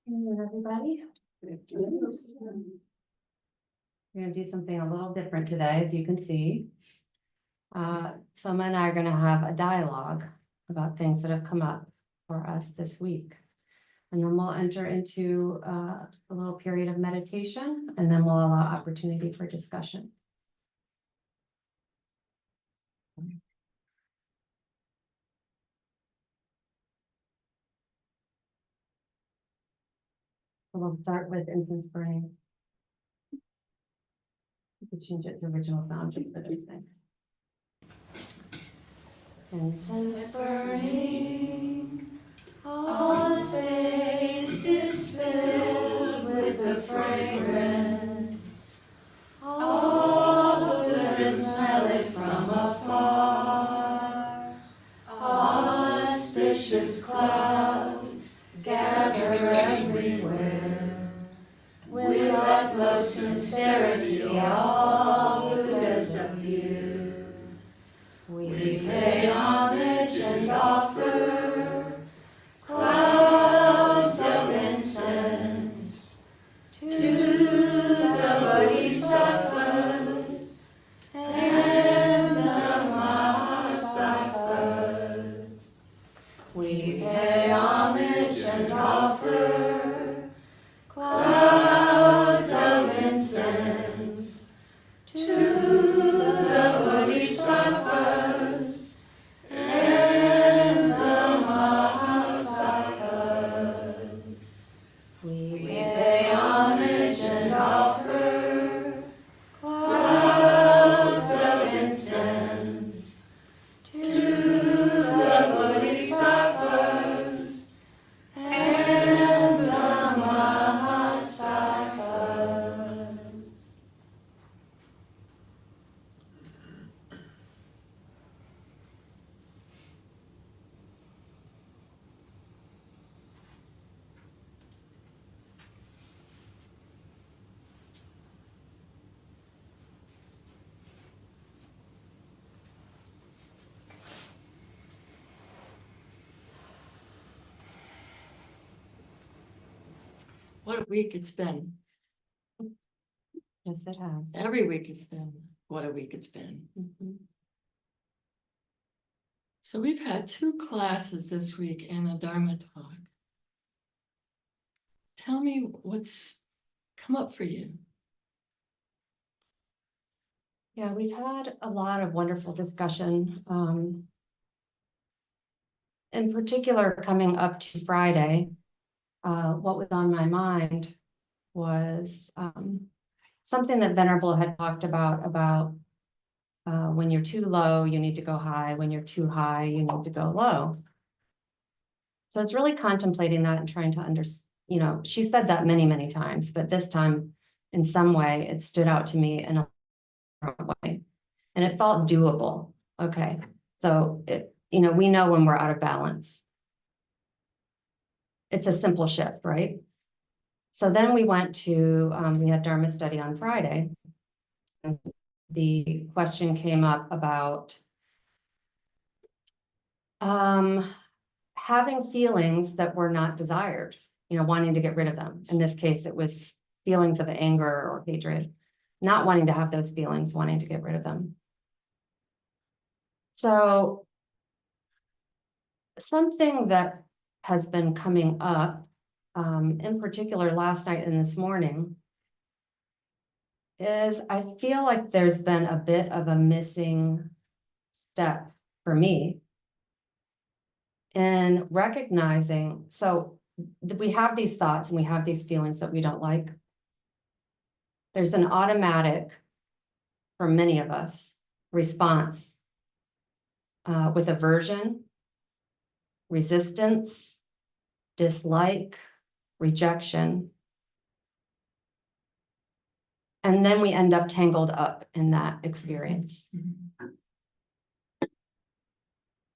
Good everybody. We're going to do something a little different today, as you can see. Soma and I are going to have a dialogue about things that have come up for us this week. And then we'll enter into a little period of meditation, and then we'll allow opportunity for discussion. So we'll start with incense burning. You could change it to original sound just for those things. Incense burning, all space is filled with the fragrance. All good smell it from afar. Auspicious clouds gather everywhere. With utmost sincerity, all Buddhas appear. We pay homage and offer clouds of incense to the Bodhisattvas and the Mahasattvas. We pay homage and offer clouds of incense to the Bodhisattvas and the Mahasattvas. We pay homage and offer clouds of incense to the Bodhisattvas and the Mahasattvas. What a week it's been. Yes, it has. Every week it's been, what a week it's been. Mhm. So we've had 2 classes this week and a Dharma talk. Tell me what's come up for you. Yeah, we've had a lot of wonderful discussion. In particular, coming up to Friday, what was on my mind was something that Venerable had talked about when you're too low, you need to go high. When you're too high, you need to go low. So it's really contemplating that and trying to understand, she said that many, many times, but this time, in some way, it stood out to me in a different way. And it felt doable. Okay. So we know when we're out of balance. It's a simple shift, right? So then we went to, we had Dharma study on Friday. And the question came up about having feelings that were not desired, wanting to get rid of them. In this case, it was feelings of anger or hatred, not wanting to have those feelings, wanting to get rid of them. So something that has been coming up, in particular last night and this morning, is I feel like there's been a bit of a missing step for me in recognizing, so we have these thoughts and we have these feelings that we don't like. There's an automatic, for many of us, response with aversion, resistance, dislike, rejection. And then we end up tangled up in that experience.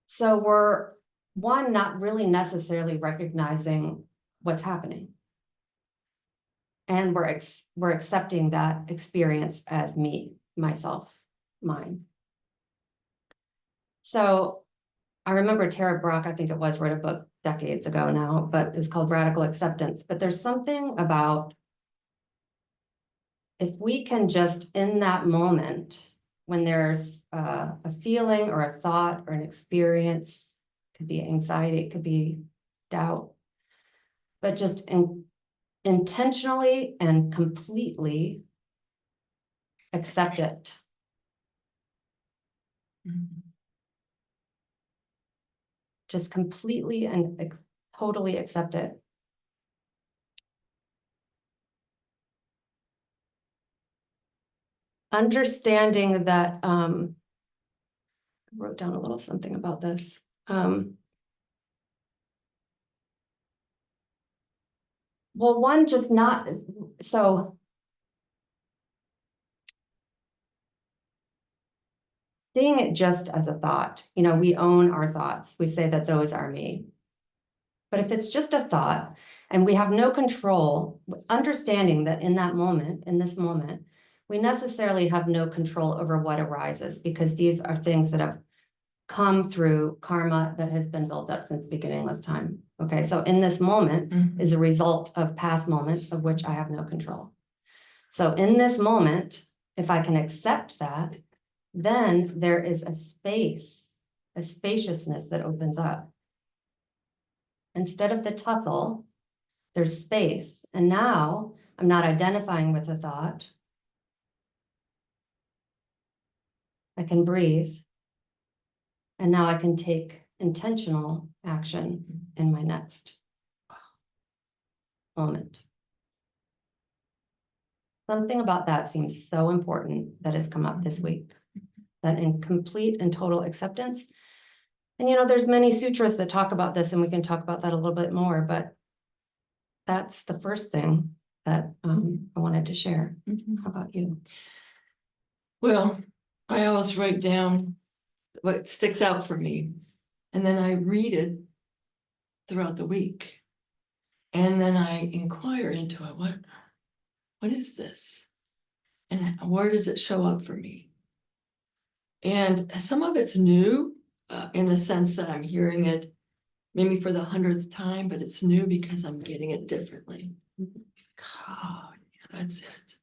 So we're, one, not really necessarily recognizing what's happening. And we're accepting that experience as me, myself, mine. So I remember Tara Brach, I think it was, wrote a book decades ago now, but it's called radical acceptance. But there's something about if we can just in that moment, when there's a feeling or a thought or an experience, it could be anxiety, it could be doubt, but just intentionally and completely accept it. Just completely and totally accept it. Understanding that, I wrote down a little something about this. Well, one, just not, so seeing it just as a thought, we own our thoughts. We say that those are me. But if it's just a thought and we have no control, understanding that in that moment, in this moment, we necessarily have no control over what arises because these are things that have come through karma that has been built up since beginningless time. Okay, so in this moment is a result of past moments of which I have no control. So in this moment, if I can accept that, then there is a space, a spaciousness that opens up. Instead of the tussle, there's space. And now I'm not identifying with the thought. I can breathe. And now I can take intentional action in my next moment. Something about that seems so important that has come up this week, that in complete and total acceptance. And there's many sutras that talk about this, and we can talk about that a little bit more, but that's the first thing that I wanted to share. How about you? Well, I always write down what sticks out for me, and then I read it throughout the week. And then I inquire into it. What is this? And where does it show up for me? And some of it's new in the sense that I'm hearing it maybe for the 100th time, but it's new because I'm getting it differently. Oh, yeah, that's it.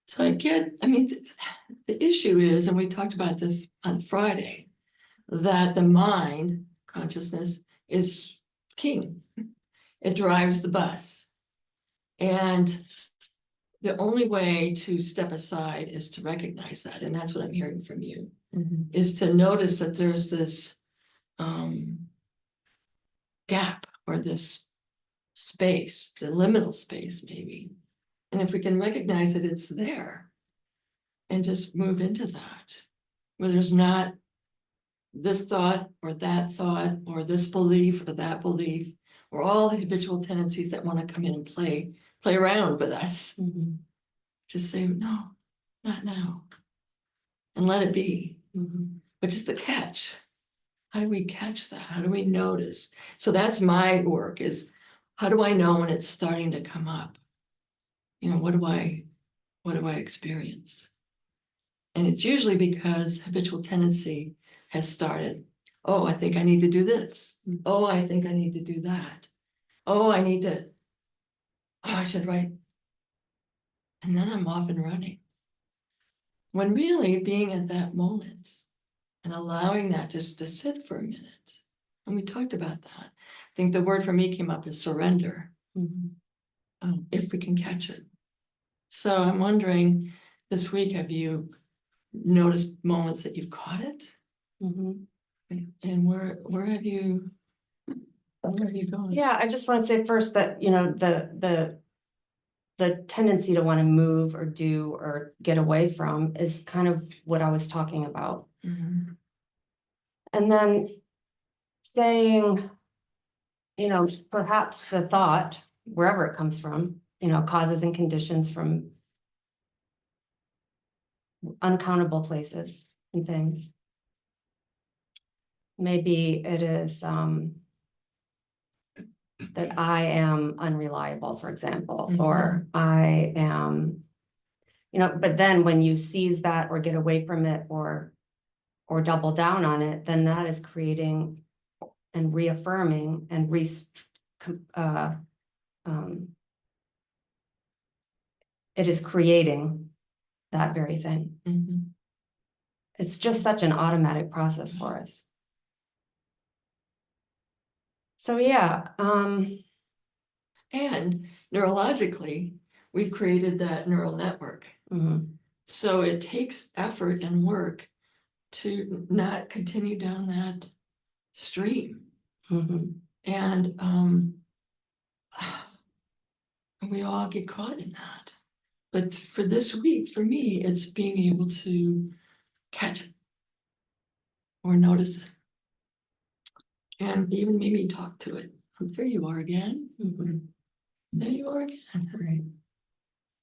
So the issue is, and we talked about this on Friday, that the mind consciousness is king. It drives the bus. And the only way to step aside is to recognize that. And that's what I'm hearing from you, is to notice that there's this gap or this space, the liminal space maybe. And if we can recognize that it's there and just move into that, where there's not this thought or this belief or that belief, or all the habitual tendencies that want to come in and play around with us. Just say, no, not now. And let it be. But just the catch. How do we catch that? How do we notice? So that's my work, is how do I know when it's starting to come up? What do I experience? And it's usually because habitual tendency has started. Oh, I think I need to do this. Oh, I think I need to do that. Oh, I should write. And then I'm off and running. When really being at that moment and allowing that just to sit for a minute. And we talked about that. I think the word for me came up as surrender. If we can catch it. So I'm wondering, this week, have you noticed moments that you've caught it? And where have you gone? Yeah, I just want to say first that, the tendency to want to move or do or get away from is kind of what I was talking about. And then saying, perhaps the thought, wherever it comes from, causes and conditions from uncountable places and things. Maybe it is that I am unreliable, for example, or I am, but then when you seize that or get away from it or double down on it, then that is creating and reaffirming and it is creating that very thing. Mhm. It's just such an automatic process for us. So yeah, And neurologically, we've created that neural network. mhm, So it takes effort and work to not continue down that stream. mhm, And we all get caught in that. But for this week, for me, it's being able to catch it or notice it. And even maybe talk to it. Here you are again. mhm. There you are again. Right.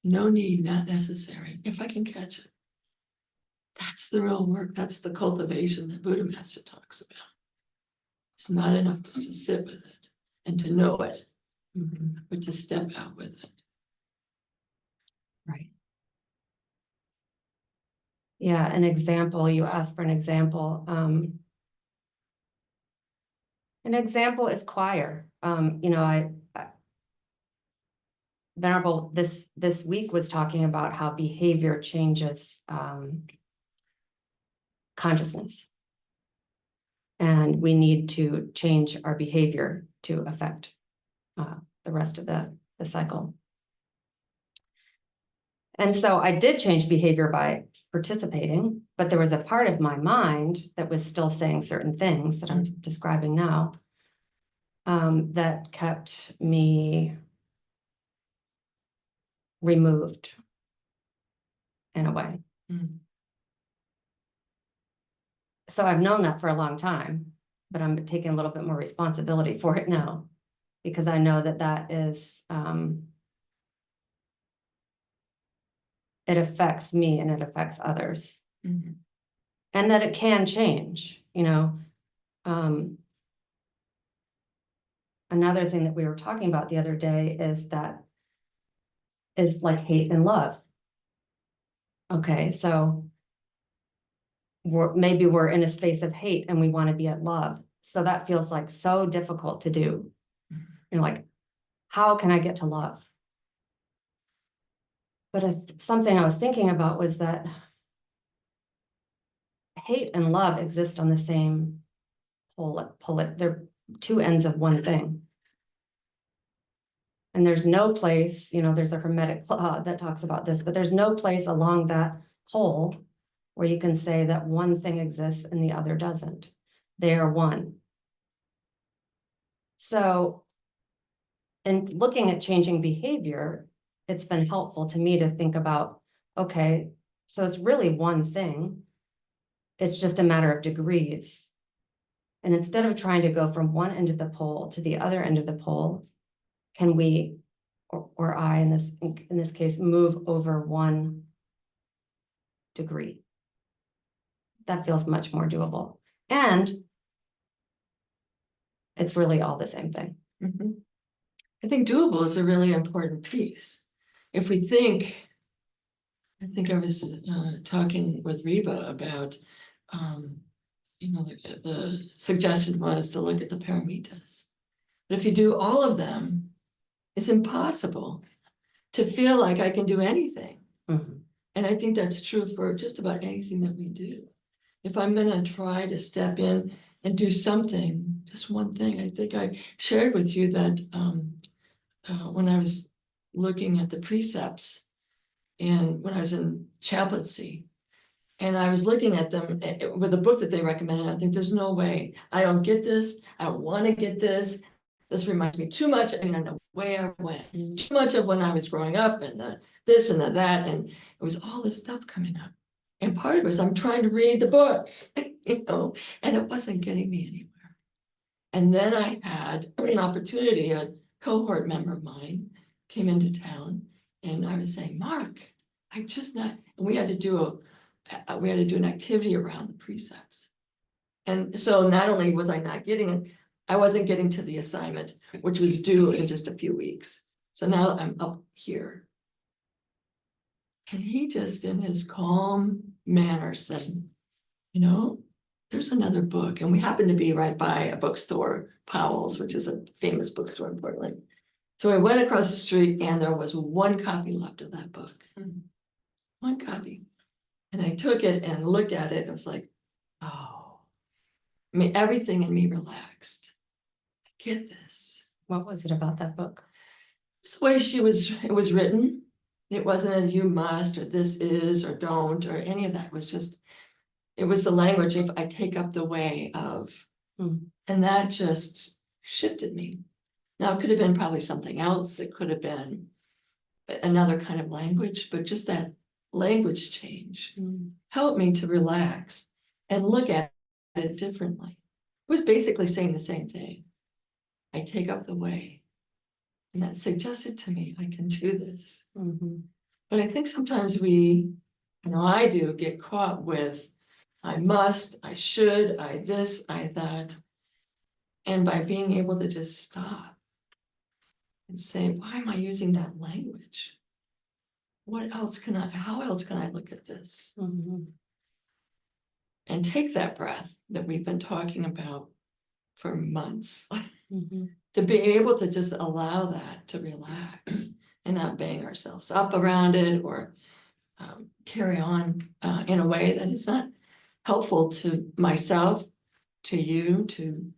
No need, not necessary, if I can catch it. That's the real work. That's the cultivation that Buddha Master talks about. It's not enough just to sit with it and to know it, Mhm. but to step out with it. Right. Yeah, an example, you asked for an example. An example is choir. You know, Venerable this week was talking about how behavior changes consciousness. And we need to change our behavior to affect the rest of the cycle. And so I did change behavior by participating, but there was a part of my mind that was still saying certain things that I'm describing now, that kept me removed in a way. Mm. So I've known that for a long time, but I'm taking a little bit more responsibility for it now, because I know that that is, it affects me and it affects others. Mhm. And that it can change, you know. Another thing that we were talking about the other day is like hate and love. Okay, so maybe we're in a space of hate and we want to be at love. So that feels like so difficult to do. Mhm. You know, like, how can I get to love? But something I was thinking about was that hate and love exist on the same pole. They're two ends of one thing. And there's no place, you know, there's a Hermetic that talks about this, but there's no place along that pole where you can say that one thing exists and the other doesn't. They are one. So in looking at changing behavior, it's been helpful to me to think about, okay, so it's really one thing. It's just a matter of degrees. And instead of trying to go from one end of the pole to the other end of the pole, can we, or I in this case, move over 1 degree? That feels much more doable. And it's really all the same thing. Mhm. I think doable is a really important piece. If we think, I think I was talking with Reva about, you know, the suggestion was to look at the paramitas. But if you do all of them, it's impossible to feel like I can do anything. Mhm. And I think that's true for just about anything that we do. If I'm gonna try to step in and do something, just one thing, I think I shared with you that when I was looking at the precepts and when I was in chaplaincy, and I was looking at them with a book that they recommended. I think there's no way. I don't get this. I don't want to get this. This reminds me too much. I mean, I know where I went. Too much of when I was growing up and the this and the that. And it was all this stuff coming up. And part of it was I'm trying to read the book, you know, and it wasn't getting me anywhere. And then I had an opportunity, a cohort member of mine came into town and I was saying, Mark, I just not, and we had to do an activity around the precepts. And so not only was I not getting it, I wasn't getting to the assignment, which was due in just a few weeks. So now I'm up here. And he just in his calm manner said, you know, there's another book, and we happened to be right by a bookstore, Powell's, which is a famous bookstore in Portland. So I went across the street and there was one copy left of that book. One copy. And I took it and looked at it and was like, oh, I mean, everything in me relaxed. I get this. What was it about that book? It's the way it was written. It wasn't a you must, or this is, or don't, or any of that. It was just, it was the language of I take up the way of, and that just shifted me. Now, it could have been probably something else. It could have been another kind of language, but just that language change helped me to relax and look at it differently. It was basically saying the same thing. I take up the way. And that suggested to me, I can do this. But I think sometimes we, I know I do, get caught with, I must, I should, I this, I that. And by being able to just stop and say, why am I using that language? What else can I, how else can I look at this? And take that breath that we've been talking about for months. To be able to just allow that to relax and not bang ourselves up around it or carry on in a way that is not helpful to myself, to you, to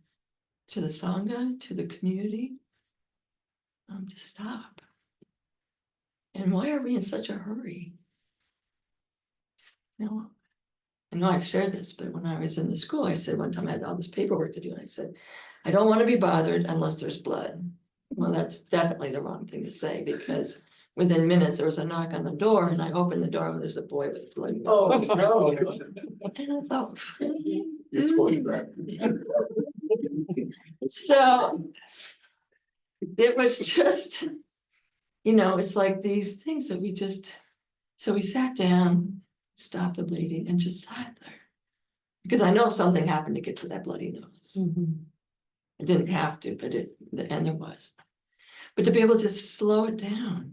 the Sangha, to the community. To stop. And why are we in such a hurry? You know, I know I've shared this, but when I was in the school, I said one time I had all this paperwork to do, and I said, I don't want to be bothered unless there's blood. Well, that's definitely the wrong thing to say, because within minutes there was a knock on the door, and I opened the door and there's a boy with blood. Oh, no. And I thought, It's going back. so it was just, you know, it's like these things that we just, so we sat down, stopped the bleeding, and just sat there. Because I know something happened to get to that bloody nose. It didn't have to, but and there was. But to be able to slow it down.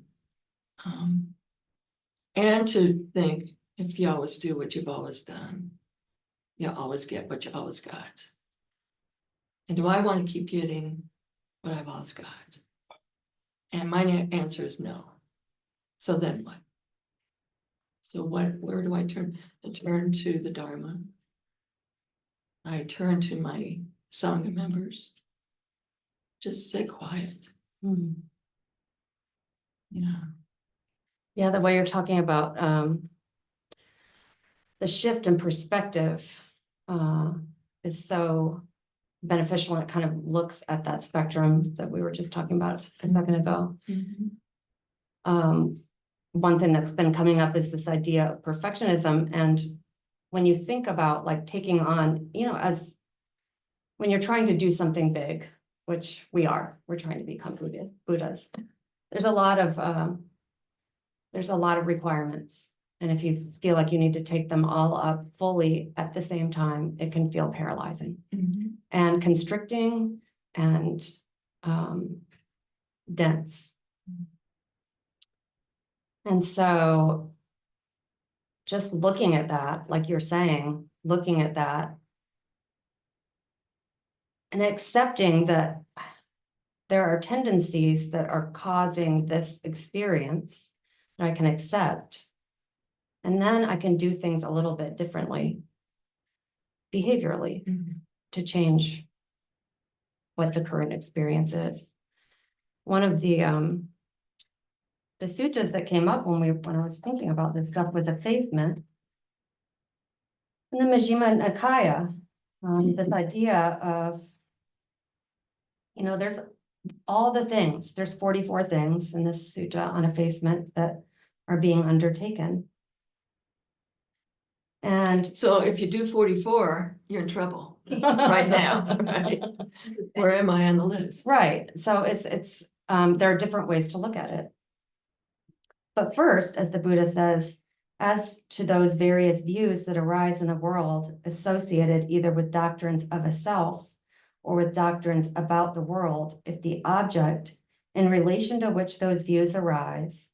And to think, if you always do what you've always done, you'll always get what you always got. And do I want to keep getting what I've always got? And my answer is no. So then what? So where do I turn? I turn to the Dharma. I turn to my Sangha members. Just sit quiet. Yeah. Yeah, the way you're talking about the shift in perspective is so beneficial, and it kind of looks at that spectrum that we were just talking about a second ago. One thing that's been coming up is this idea of perfectionism. And when you think about like taking on, you know, as when you're trying to do something big, which we're trying to become Buddhas. There's a lot of requirements. And if you feel like you need to take them all up fully at the same time, it can feel paralyzing and constricting and dense. And so just looking at that, like you're saying, looking at that and accepting that there are tendencies that are causing this experience that I can accept. And then I can do things a little bit differently, behaviorally, to change what the current experience is. One of the suttas that came up when I was thinking about this stuff was effacement. In the Majjhima Nikaya, this idea of, you know, there's all the things, there's 44 things in this sutta on effacement that are being undertaken. And so if you do 44, you're in trouble right now, right? Where am I on the list? Right. So it's there are different ways to look at it. But first, as the Buddha says, as to those various views that arise in the world associated either with doctrines of a self or with doctrines about the world, if the object in relation to which those views arise,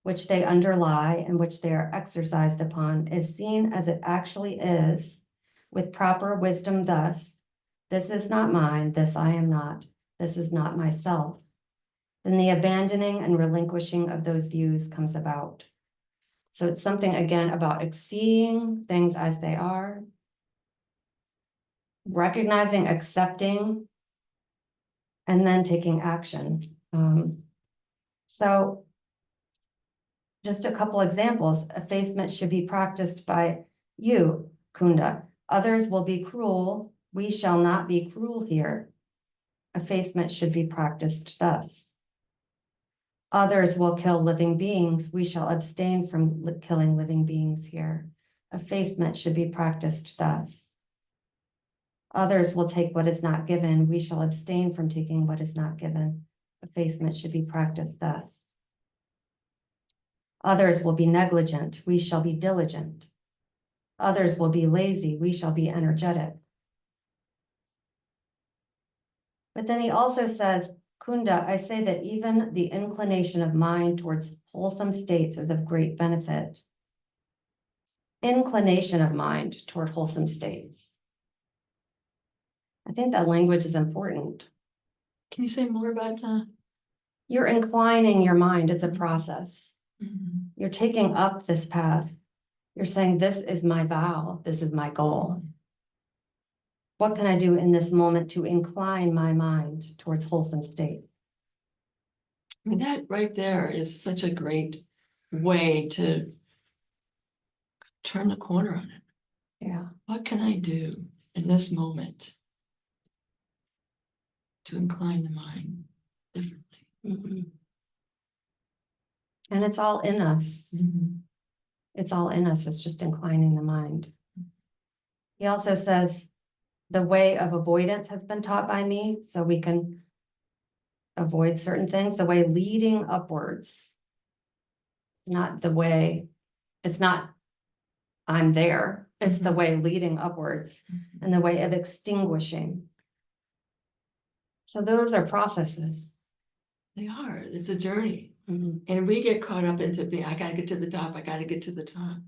which they underlie and which they are exercised upon, is seen as it actually is, with proper wisdom thus, this is not mine, this I am not, this is not myself, then the abandoning and relinquishing of those views comes about. So it's something, again, about seeing things as they are, recognizing, accepting, and then taking action. So just a couple examples. Effacement should be practiced by you, Kunda. Others will be cruel. We shall not be cruel here. Effacement should be practiced thus. Others will kill living beings. We shall abstain from killing living beings here. Effacement should be practiced thus. Others will take what is not given. We shall abstain from taking what is not given. Effacement should be practiced thus. Others will be negligent. We shall be diligent. Others will be lazy. We shall be energetic. But then he also says, Kunda, I say that even the inclination of mind towards wholesome states is of great benefit. Inclination of mind toward wholesome states. I think that language is important. Can you say more about that? You're inclining your mind. It's a process. Mhm. You're taking up this path. You're saying, this is my vow. This is my goal. What can I do in this moment to incline my mind towards wholesome states? I mean, that right there is such a great way to turn the corner on it. Yeah. What can I do in this moment to incline the mind differently? Mhm. And it's all in us. It's all in us. It's just inclining the mind. He also says, the way of avoidance has been taught by me, so we can avoid certain things. The way leading upwards, not the way, it's not I'm there. It's the way leading upwards and the way of extinguishing. So those are processes. They are, it's a journey. Mhm. And we get caught up into being, I gotta get to the top, I gotta get to the top.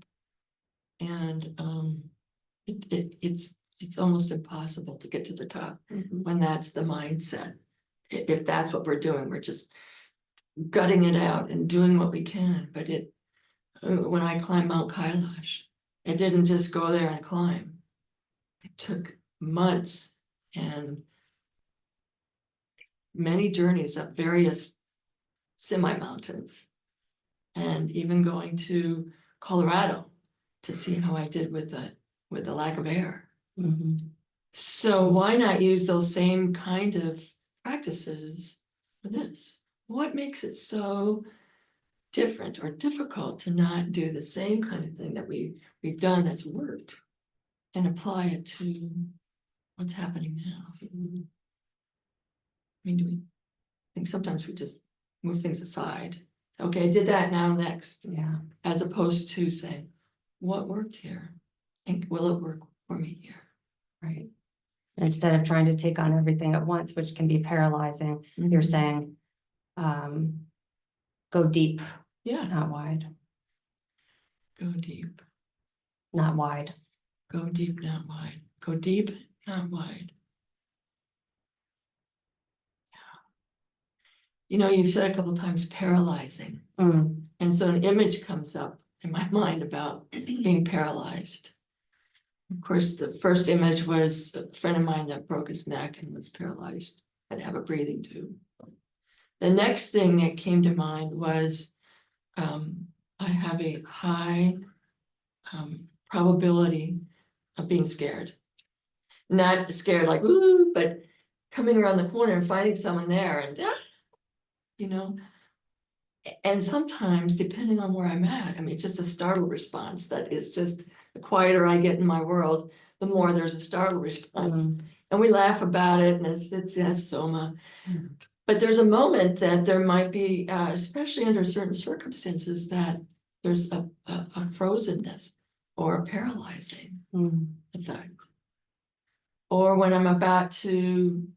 And it's almost impossible to get to the top Mhm. when that's the mindset. If that's what we're doing, we're just gutting it out and doing what we can. But when I climbed Mount Kailash, it didn't just go there and climb. It took months and many journeys up various semi-mountains, and even going to Colorado to see how I did with the lack of air. Mhm. So why not use those same kind of practices for this? What makes it so different or difficult to not do the same kind of thing that we've done that's worked and apply it to what's happening now? Mhm. I mean, do we think sometimes we just move things aside? Okay, I did that, now next. Yeah. As opposed to saying, what worked here? And will it work for me here? Right. Instead of trying to take on everything at once, which can be paralyzing, you're Mhm. saying, go deep, Yeah, not wide, go deep, not wide. go deep, not wide. Go deep, not wide. You know, you've said a couple times paralyzing. Mm. And so an image comes up in my mind about being paralyzed. Of course, the first image was a friend of mine that broke his neck and was paralyzed, had to have a breathing tube. The next thing that came to mind was I have a high probability of being scared. Not scared like, ooh, but coming around the corner and finding someone there and, you know, and sometimes depending on where I'm at, I mean, just a startle response that is just the quieter I get in my world, the more there's a startle response. Mm. And we laugh about it and it's Soma. Mm. But there's a moment that there might be, especially under certain circumstances, that there's a frozenness or a paralyzing Mm. effect. Or when I'm about to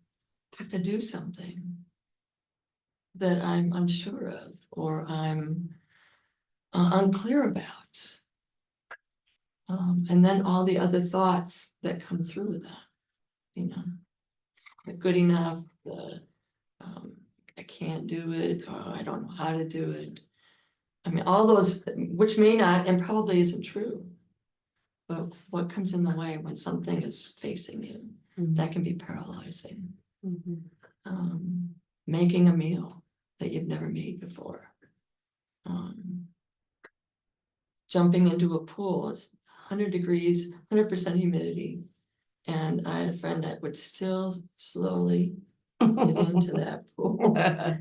have to do something that I'm unsure of or I'm unclear about. And then all the other thoughts that come through with that, the good enough, the I can't do it, or I don't know how to do it. I mean, all those, which may not and probably isn't true. But what comes in the way when something is facing you, that can be paralyzing. Making a meal that you've never made before. Jumping into a pool, it's 100 degrees, 100% humidity. And I had a friend that would still slowly get into that pool.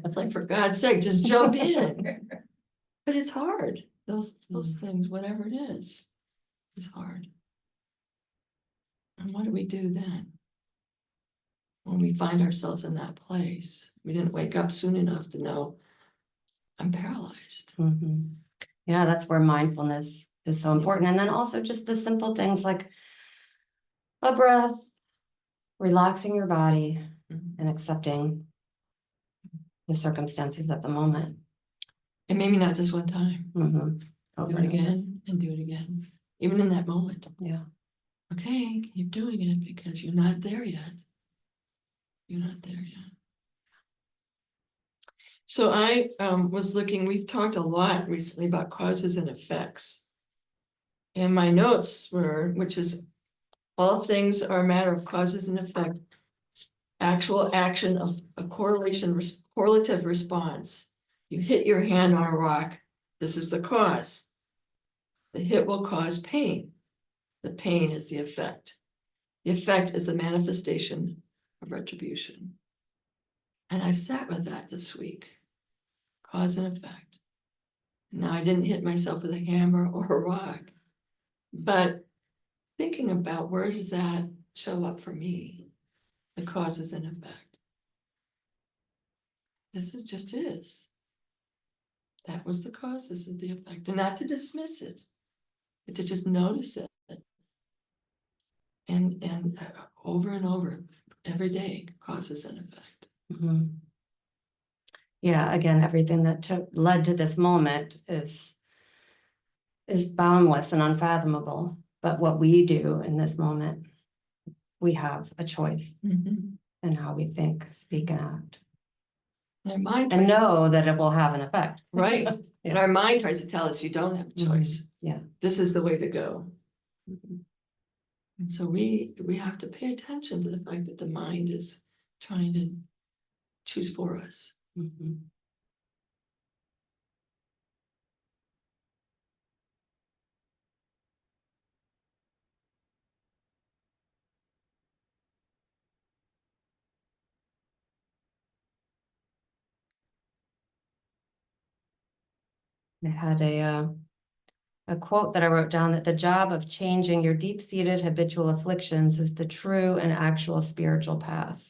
It's like, for God's sake, just jump in. But it's hard. Those things, whatever it is hard. And what do we do then? When we find ourselves in that place, we didn't wake up soon enough to know I'm paralyzed. Yeah, that's where mindfulness is so important. And then also just the simple things like a breath, relaxing your body, and accepting the circumstances at the moment. And maybe not just one time. Over Do it again and do it again, even in that moment. Yeah. Okay, keep doing it because you're not there yet. You're not there yet. So I was looking, we've talked a lot recently about causes and effects. And my notes were, which is all things are a matter of causes and effect, actual action of a correlative response. You hit your hand on a rock, this is the cause. The hit will cause pain. The pain is the effect. The effect is the manifestation of retribution. And I sat with that this week. Cause and effect. Now, I didn't hit myself with a hammer or a rock, but thinking about where does that show up for me? The causes and effect. This is just is. That was the cause, this is the effect. And not to dismiss it, but to just notice it. And over and over, every day, causes and effect. Yeah, again, everything that led to this moment is boundless and unfathomable. But what we do in this moment, we have a choice in how we think, speak, and act. And our mind And tries know that it will have an effect. right. And our mind tries to tell us you don't have a choice. Yeah. This is the way to go. And so we have to pay attention to the fact that the mind is trying to choose for us. I had a quote that I wrote down that the job of changing your deep-seated habitual afflictions is the true and actual spiritual path.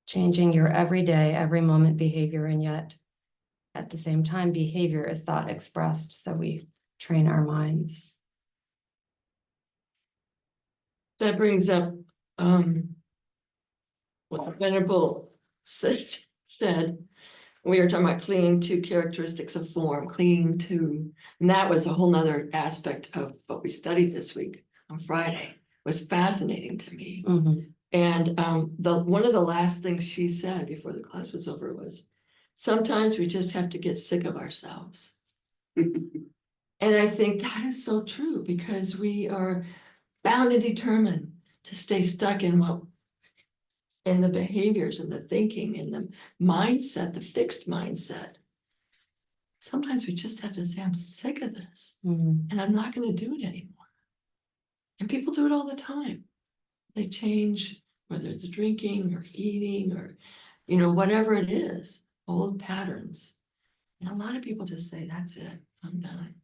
Changing your everyday, every moment behavior, and yet at the same time, behavior is thought expressed. So we train our minds. That brings up what Venerable said. We were talking about clinging to characteristics of form, clinging to, and that was a whole nother aspect of what we studied this week on Friday. It was fascinating to me. And one of the last things she said before the class was over was, sometimes we just have to get sick of ourselves. And I think that is so true because we are bound and determined to stay stuck in the behaviors and the thinking and the mindset, the fixed mindset. Sometimes we just have to say, I'm sick of this and I'm not going to do it anymore. And people do it all the time. They change, whether it's drinking or eating or, whatever it is, old patterns. And a lot of people just say, that's it, I'm done.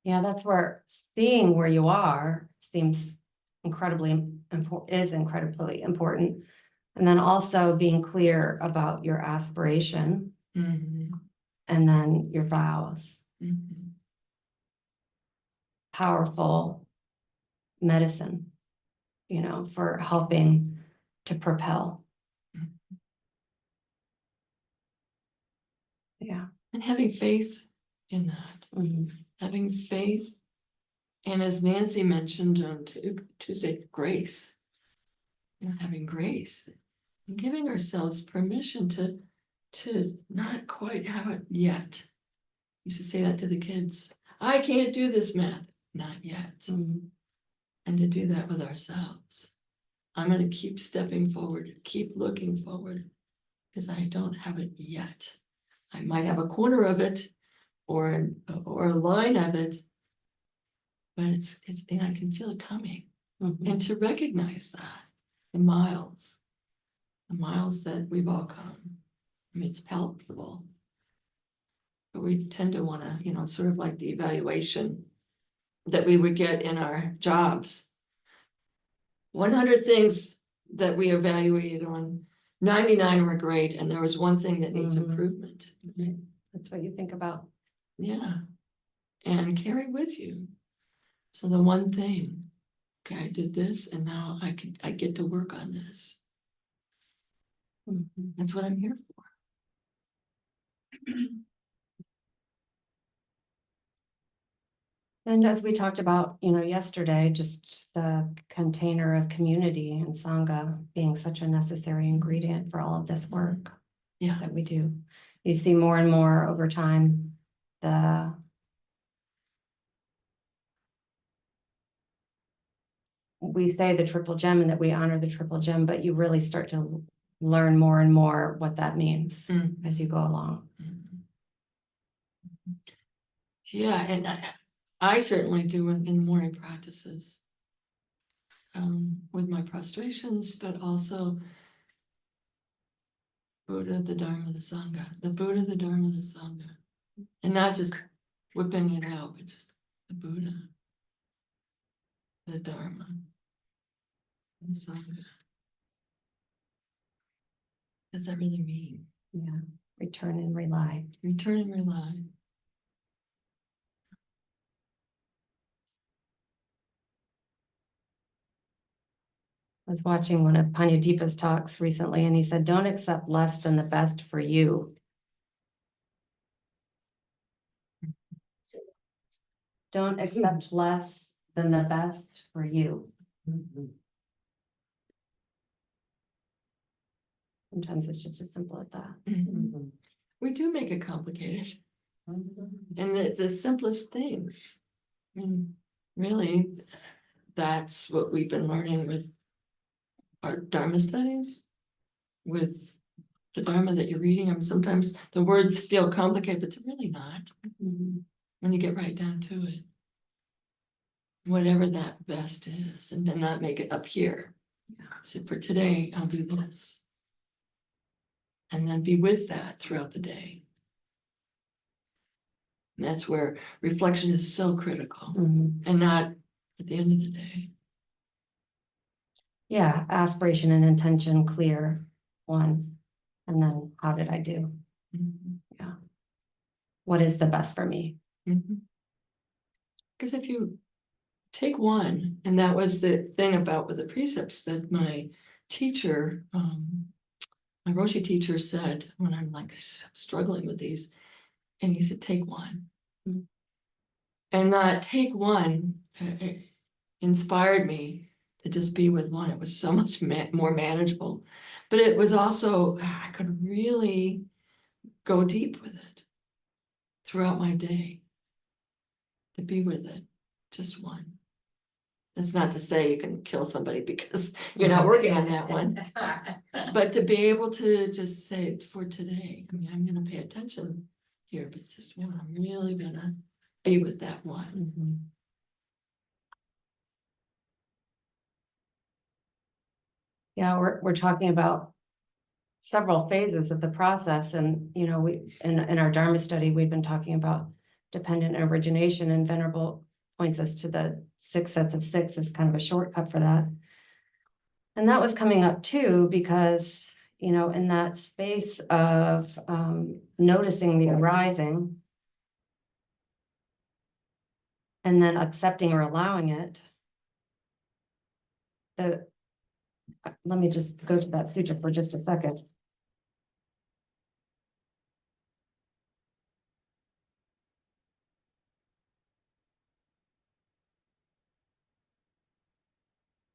Yeah, that's where seeing where you are seems incredibly important. And then also being clear about your aspiration and then your vows. Powerful medicine, for helping to propel. Yeah. And having faith in that. having faith, and as Nancy mentioned on Tuesday, grace. Having grace, and giving ourselves permission to not quite have it yet. I used to say that to the kids. I can't do this math, not yet. And to do that with ourselves. I'm going to keep stepping forward, keep looking forward, because I don't have it yet. I might have a corner of it or a line of it, but it's and I can feel it coming. And to recognize that, the miles that we've all come. I mean, it's palpable. But we tend to want to, sort of like the evaluation that we would get in our jobs. 100 things that we evaluated on, 99 were great, and there was one thing that needs improvement. Right? That's what you think about. Yeah. And carry with you. So the one thing, okay, I did this, and now I get to work on this. That's what I'm here for. And as we talked about, yesterday, just the container of community and Sangha being such a necessary ingredient for all of this work that we do. You see more and more over time, we say the triple gem and that we honor the triple gem, but you really start to learn more and more what that means as you go along. Yeah, and I certainly do in the morning practices with my prostrations, but also Buddha, the Dharma, the Sangha, the Buddha, the Dharma, the Sangha, and not just whipping it out, but just the Buddha, the Dharma, the Sangha. What does that really mean? Yeah, return and rely. Return and rely. I was watching one of Panyadipa's talks recently, and he said, don't accept less than the best for you. Don't accept less than the best for you. Sometimes it's just as simple as that. We do make it complicated. And the simplest things. I mean, really, that's what we've been learning with our Dharma studies, with the Dharma that you're reading. I mean, sometimes the words feel complicated, but they're really not when you get right down to it. Whatever that best is, and then not make it up here. So for today, I'll do this. And then be with that throughout the day. And that's where reflection is so critical, and not at the end of the day. Yeah, aspiration and intention clear, one. And then how did I do? Yeah. What is the best for me? Because if you take one, and that was the thing about with the precepts that my teacher, my Roshi teacher said when I'm like struggling with these, and he said, take one. And that take one inspired me to just be with one. It was so much more manageable, but it was also, I could really go deep with it throughout my day, to be with it, just one. That's not to say you can kill somebody because you're not working on that one, but to be able to just say for today, I mean, I'm going to pay attention here, but just one, I'm really going to be with that one. Yeah, we're talking about several phases of the process, and we in our Dharma study we've been talking about dependent origination, and Venerable points us to the 6 sets of 6 as kind of a shortcut for that. And that was coming up too, because in that space of noticing the arising and then accepting or allowing it, let me just go to that sutra for just a second.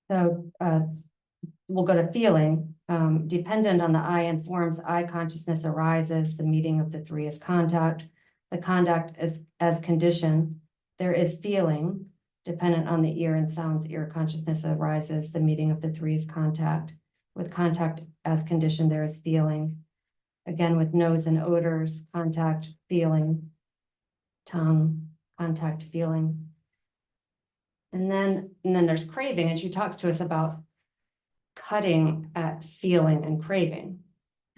So we'll go to feeling. Dependent on the I informs, I consciousness arises. The meeting of the three is contact. The contact is as condition. There is feeling. Dependent on the ear and sounds, ear consciousness arises. The meeting of the three is contact. With contact as condition, there is feeling. Again, with nose and odors, contact, feeling, tongue, contact, feeling. And then there's craving, and she talks to us about cutting at feeling and craving.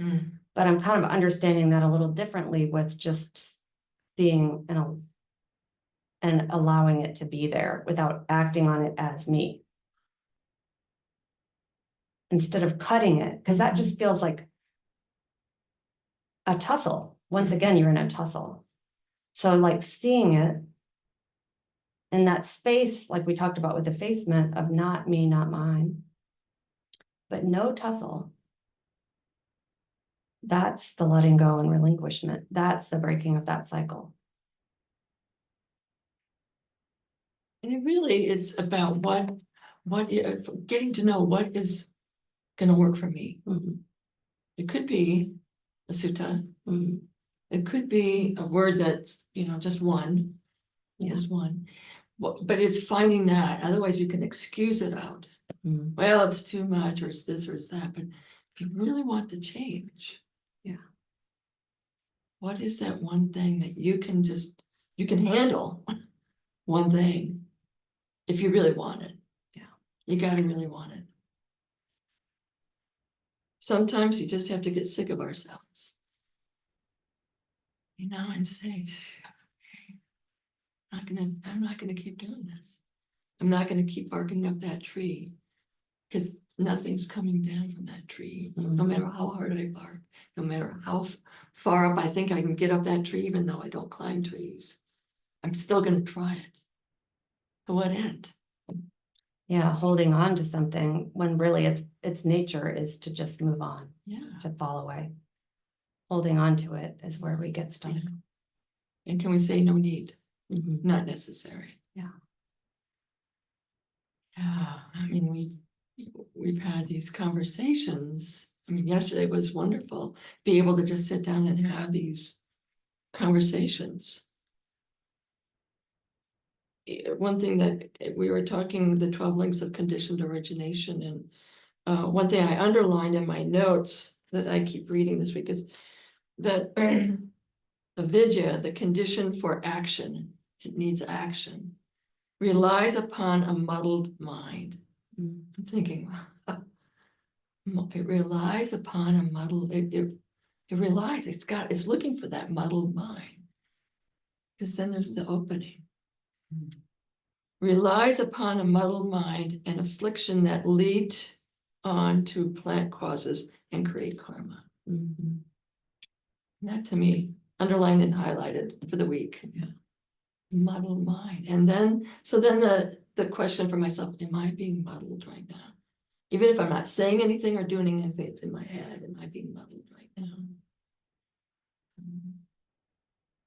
Mm. But I'm kind of understanding that a little differently with just seeing and allowing it to be there without acting on it as me. Instead of cutting it, because that just feels like a tussle. Once again, you're in a tussle. So like seeing it in that space, like we talked about with the effacement of not me, not mine, but no tussle. That's the letting go and relinquishment. That's the breaking of that cycle. And it really is about getting to know what is gonna work for me. Mhm, It could be a sutta. mhm. It could be a word that's, just one, Yeah. just one. But it's finding that, otherwise we can excuse it out. Mhm. Well, it's too much, or it's this, or it's that, but if you really want the change. Yeah. What is that one thing that you can handle? One thing, if you really want it. Yeah. You gotta really want it. Sometimes you just have to get sick of ourselves. And say, I'm not gonna keep doing this. I'm not gonna keep barking up that tree. Because nothing's coming down from that tree, no Mhm. matter how hard I bark, no matter how far up I think I can get up that tree, even though I don't climb trees. I'm still gonna try it. To what end? Yeah, holding on to something when really its nature is to just move on, Yeah. to fall away. Holding on to it is where we get stuck. Yeah. And can we say no need, Mhm. not necessary? Yeah. Yeah, I mean, we've had these conversations. I mean, yesterday was wonderful, be able to just sit down and have these conversations. One thing that we were talking, the 12 links of conditioned origination, and one thing I underlined in my notes that I keep reading this week is that avidya, the condition for action, it needs action, relies upon a muddled mind. Mhm. I'm thinking, it relies upon a muddled, it relies, it's looking for that muddled mind. Because then there's the opening. Relies upon a muddled mind and affliction that lead on to plant causes and create karma. Mhm. That to me, underlined and highlighted for the week. Yeah. Muddled mind. And then, so then the question for myself, am I being muddled right now? Even if I'm not saying anything or doing anything, it's in my head. Am I being muddled right now?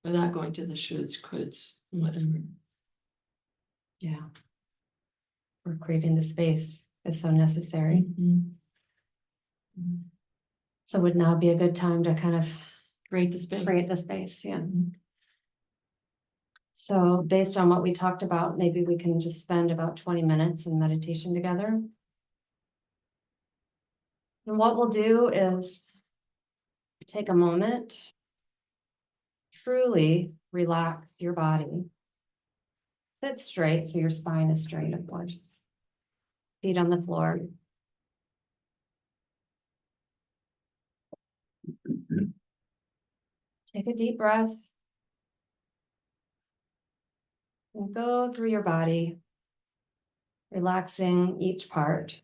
Without going to the shoulds, coulds, whatever. Yeah. We're creating the space is so necessary. Mhm. So would now be a good time to kind of Create the space. create the space, yeah. Mhm. So based on what we talked about, maybe we can just spend about 20 minutes in meditation together. And what we'll do is take a moment, truly relax your body. Sit straight so your spine is straight, of course. Feet on the floor. Take a deep breath. And go through your body, relaxing each part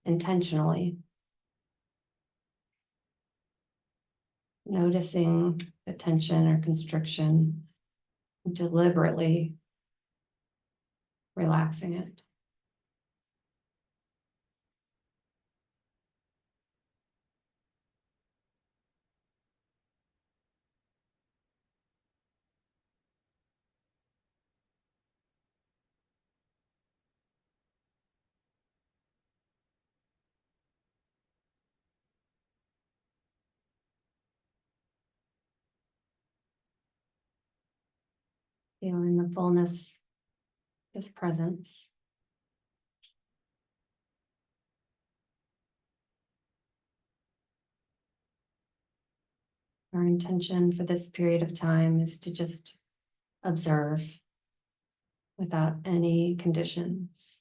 intentionally. Noticing the tension or constriction, deliberately relaxing it. Feeling the fullness, His presence. Our intention for this period of time is to just observe without any conditions.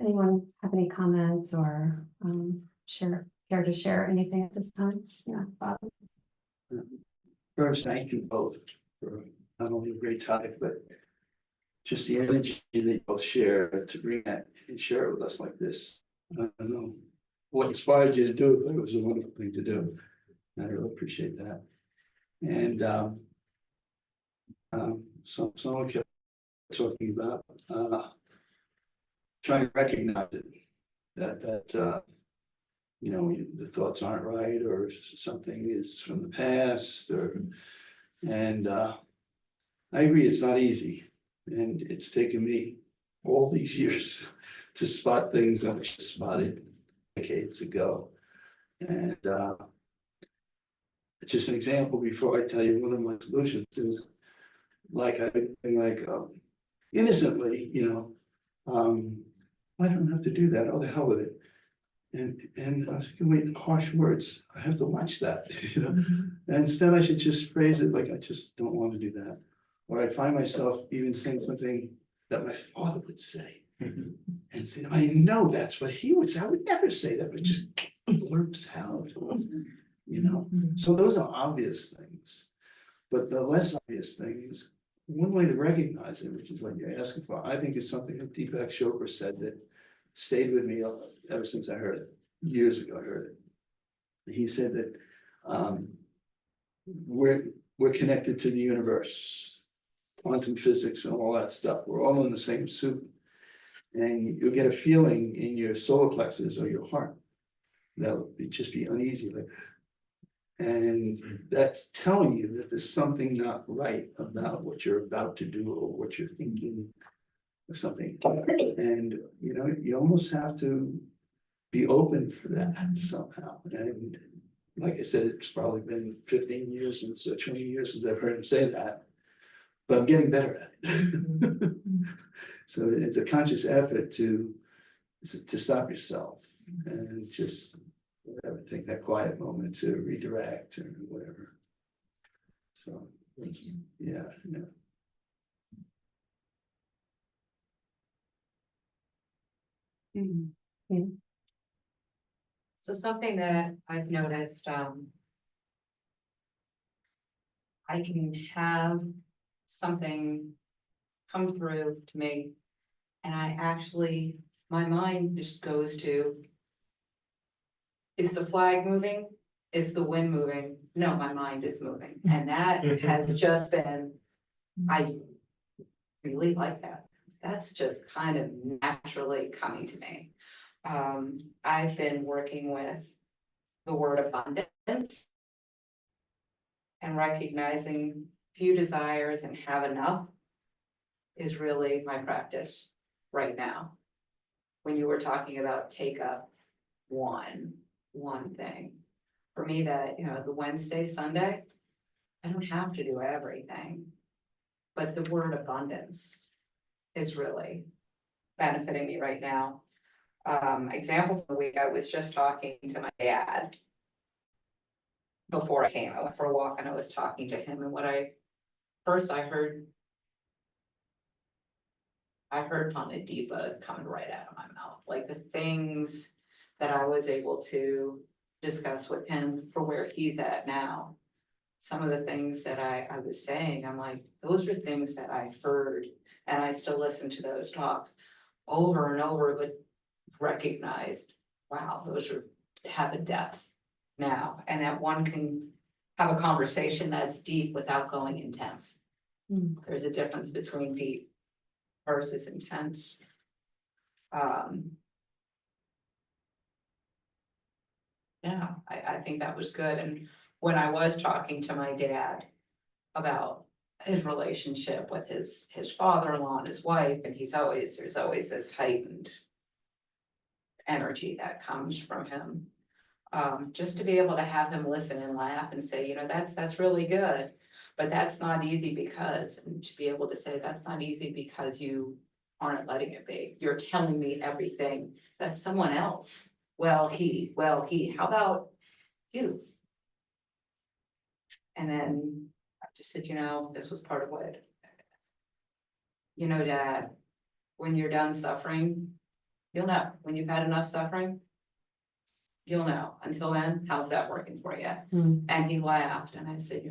Anyone have any comments or care to share anything at this time? Yeah, Bob. First, thank you both for not only a great topic, but just the energy that you both share to bring that and share it with us like this. I don't know what inspired you to do it, but it was a wonderful thing to do. And I really appreciate that. And someone kept talking about trying to recognize it, that you know, the thoughts aren't right, or something is from the past, and I agree, it's not easy. And it's taken me all these years to spot things that I should have spotted decades ago. And it's just an example before I tell you one of my solutions is like innocently, you know, I don't have to do that. Oh, the hell with it. And I was thinking, wait, harsh words. I have to watch that, you know. And instead, I should just phrase it like I just don't want to do that. Or I'd find myself even saying something that my father would say. And say, I know that's what he would say. I would never say that, but it just blurps out, you know. So those are obvious things. But the less obvious things, one way to recognize it, which is what you're asking for, I think is something that Deepak Chopra said that stayed with me ever since I heard it. Years ago, I heard it. He said that we're connected to the universe, quantum physics and all that stuff. We're all in the same soup. And you'll get a feeling in your solar plexus or your heart that'll just be uneasy, like, and that's telling you that there's something not right about what you're about to do or what you're thinking or something. And you know, you almost have to be open for that somehow. And like I said, it's probably been 15 years since 20 years since I've heard him say that, but I'm getting better at it. So it's a conscious effort to stop yourself and just whatever, take that quiet moment to redirect or whatever. So Thank you. yeah. So something that I've noticed, I can have something come through to me. And I actually, my mind just goes to, is the flag moving? Is the wind moving? No, my mind is moving. And that has just been, I really like that. That's just kind of naturally coming to me. I've been working with the word abundance and recognizing few desires and have enough is really my practice right now. When you were talking about take up one thing, for me that, you know, the Wednesday, Sunday, I don't have to do everything, but the word abundance is really benefiting me right now. Example for the week, I was just talking to my dad before I came. I went for a walk and I was talking to him, and I heard Panadipa coming right out of my mouth, like the things that I was able to discuss with him for where he's at now. Some of the things that I was saying, I'm like, those are things that I heard, and I still listen to those talks over and over, but recognized, wow, have a depth now, and that one can have a conversation that's deep without going intense. There's a difference between deep versus intense. Yeah, I think that was good. And when I was talking to my dad about his relationship with his father-in-law and his wife, and there's always this heightened energy that comes from him. Just to be able to have him listen and laugh and say, you know, that's really good, but that's not easy because, and to be able to say that's not easy because you aren't letting it be. You're telling me everything that someone else, well, he, how about you? And then I just said, you know, this was part of what, you know, Dad, when you're done suffering, you'll know, when you've had enough suffering. You'll know. Until then, how's that working for you? Hmm. And he laughed and I said,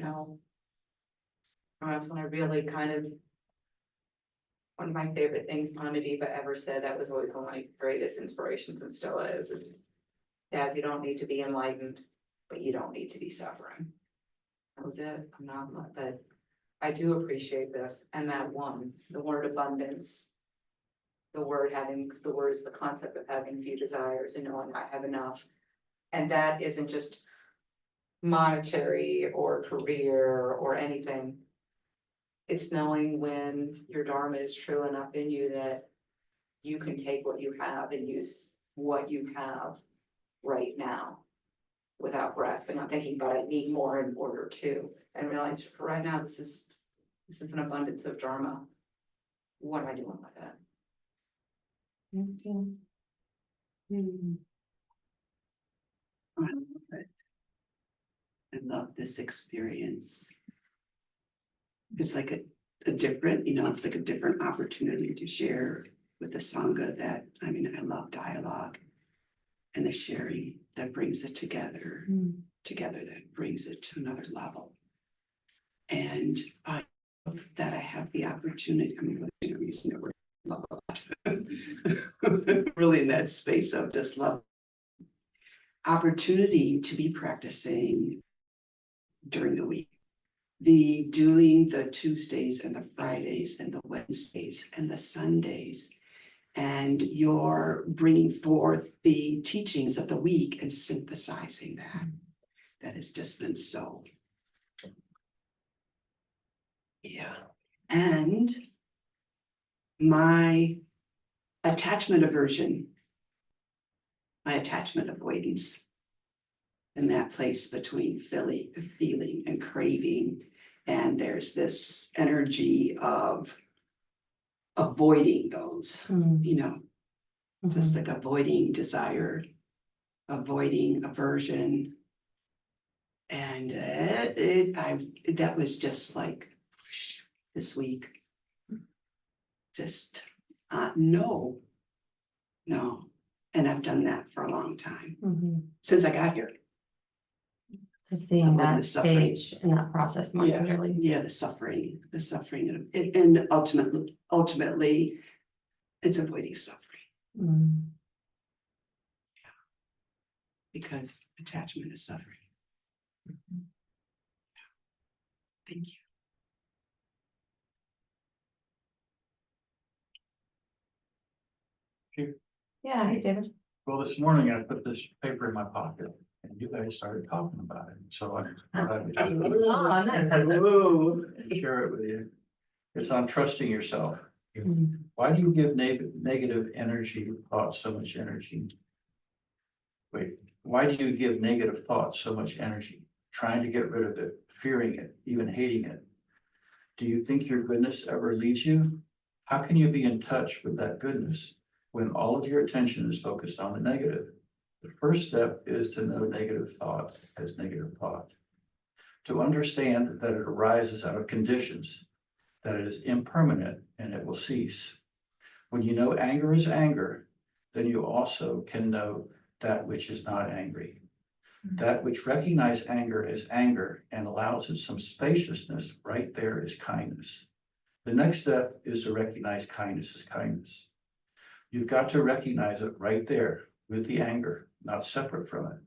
that's when I really kind of. One of my favorite things Mama Diva ever said, that was always one of my greatest inspirations and still is Dad, you don't need to be enlightened, but you don't need to be suffering. That was it. I'm not, but I do appreciate this. And that one, the word abundance. The words, the concept of having few desires and knowing I have enough. And that isn't just monetary or career or anything. It's knowing when your dharma is true enough in you that you can take what you have and use what you have right now without grasping on thinking, but I need more in order to, and realize for right now, this is an abundance of dharma. What am I doing with it? Thank you. I love it. I love this experience. It's like a different, it's like a different opportunity to share with the Sangha that, I love dialogue and the sharing that brings it together, that brings it to another level. And I love that I have the opportunity, I'm using the word love a lot, really in that space of just love. Opportunity to be practicing during the week. Doing the Tuesdays and the Fridays and the Wednesdays and the Sundays, and you're bringing forth the teachings of the week and synthesizing that. That has just been so. Yeah. And my attachment aversion, my attachment avoidance, in that place between feeling and craving. And there's this energy of avoiding those, just like avoiding desire, avoiding aversion. And that was just like this week. Just no. And I've done that for a long time, since I got here. Seeing Avoiding that the suffering. stage in that process more clearly. Yeah, the suffering and ultimately, it's avoiding suffering because attachment is suffering. Thank you. Yeah, hey David. Well, this morning I put this paper in my pocket and you guys started talking about it. So I Oh, nice. share it with you. It's on trusting yourself. Why do you give negative energy thoughts so much energy? Wait, why do you give negative thoughts so much energy? Trying to get rid of it, fearing it, even hating it. Do you think your goodness ever leads you? How can you be in touch with that goodness when all of your attention is focused on the negative? The first step is to know negative thought as negative thought. To understand that it arises out of conditions, that it is impermanent and it will cease. When you know anger is anger, then you also can know that which is not angry. That which recognizes anger as anger and allows it some spaciousness, right there is kindness. The next step is to recognize kindness as kindness. You've got to recognize it right there with the anger, not separate from it.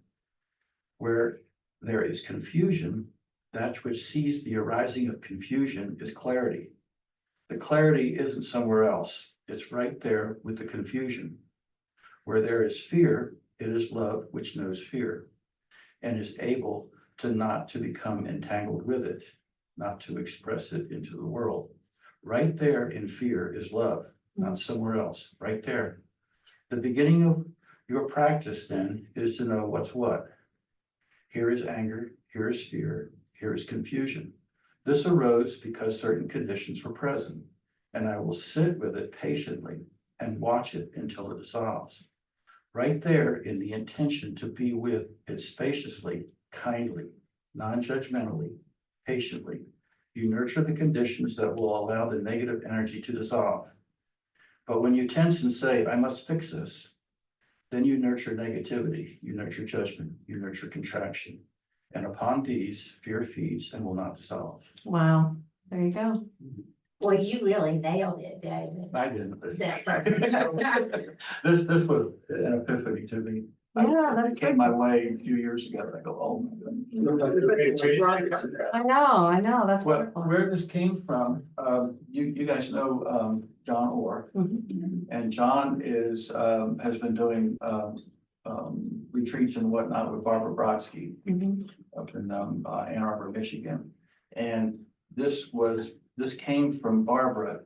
Where there is confusion, that which sees the arising of confusion is clarity. The clarity isn't somewhere else. It's right there with the confusion. Where there is fear, it is love which knows fear and is able to not to become entangled with it, not to express it into the world. Right there in fear is love, not somewhere else, right there. The beginning of your practice then is to know what's what. Here is anger, here is fear, here is confusion. This arose because certain conditions were present, and I will sit with it patiently and watch it until it dissolves. Right there in the intention to be with it spaciously, kindly, non-judgmentally, patiently, you nurture the conditions that will allow the negative energy to dissolve. But when you tense and say, I must fix this, then you nurture negativity, you nurture judgment, you nurture contraction. And upon these, fear feeds and will not dissolve. Wow, there you go. Well, you really nailed it, David. I didn't. That first. This was an epiphany to me. Yeah, that's It came my way a few years ago, and I go, oh my goodness. I know, that's Well, wonderful. where this came from, you guys know, John Orr, Mhm. and John has been doing, retreats and whatnot with Barbara Brodsky Mhm. up in, Ann Arbor, Michigan. And this came from Barbara,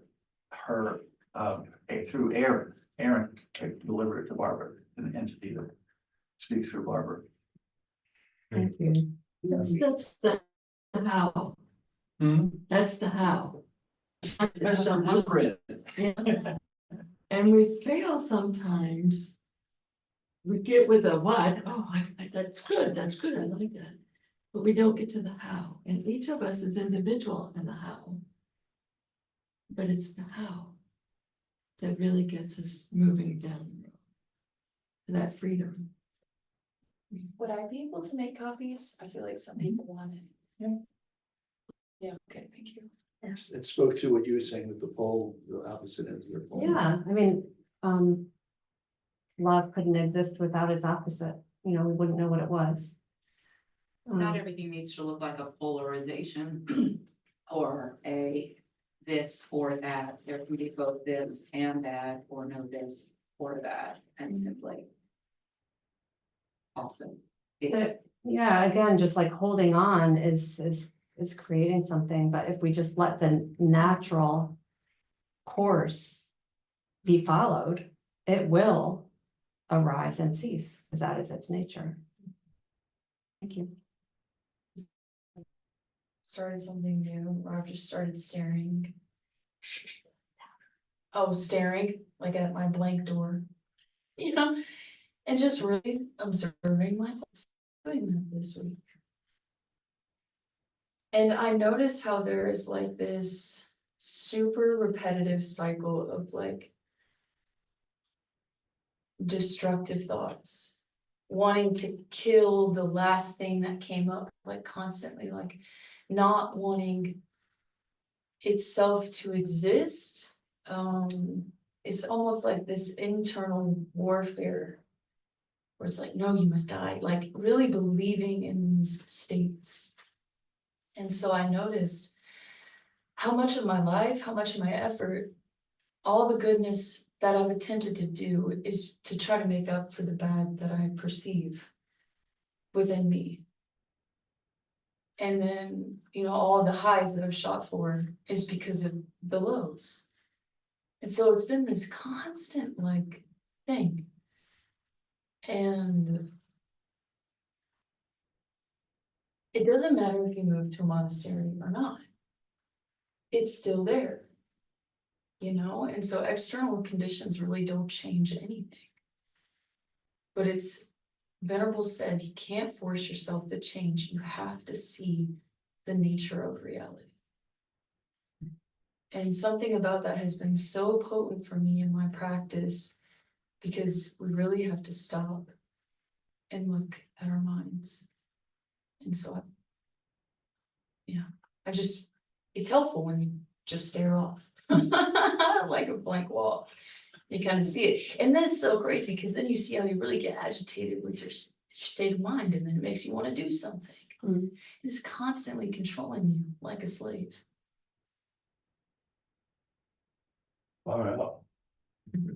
her, through Aaron delivered it to Barbara, an entity that speaks through Barbara. Thank you. That's the how, that's the how. This is a blueprint. And we fail sometimes. We get with a what, oh, that's good, I like that. But we don't get to the how, and each of us is individual in the how. But it's the how that really gets us moving down the road to that freedom. Would I be able to make copies? I feel like some people want it. Yeah. Yeah, okay, thank you. It spoke to what you were saying with the pole, the opposite ends of the pole. Yeah, I mean, love couldn't exist without its opposite, we wouldn't know what it was. Not everything needs to look like a polarization or a this or that. There can be both this and that, or no this or that, and simply also. But, yeah, again, just like holding on is creating something, but if we just let the natural course be followed, it will arise and cease, because that is its nature. Thank you. Started something new, or I've just started staring. Oh, staring, like at my blank door. And just really observing my thoughts, doing that this week. And I noticed how there is like this super repetitive cycle of like destructive thoughts, wanting to kill the last thing that came up, like constantly, like not wanting itself to exist. It's almost like this internal warfare where it's like, no, you must die, like really believing in these states. And so I noticed how much of my life, how much of my effort, all the goodness that I've attempted to do is to try to make up for the bad that I perceive within me. And then, all the highs that I've shot for is because of the lows. And so it's been this constant like thing. And it doesn't matter if you move to a monastery or not. It's still there. And so external conditions really don't change anything. But it's, Venerable said, you can't force yourself to change. You have to see the nature of reality. And something about that has been so potent for me in my practice, because we really have to stop and look at our minds. And so, it's helpful when you just stare off like a blank wall. You kind of see it. And then it's so crazy because then you see how you really get agitated with your state of mind, and then it makes you want to do something. Mm. It's constantly controlling you like a slave. All right.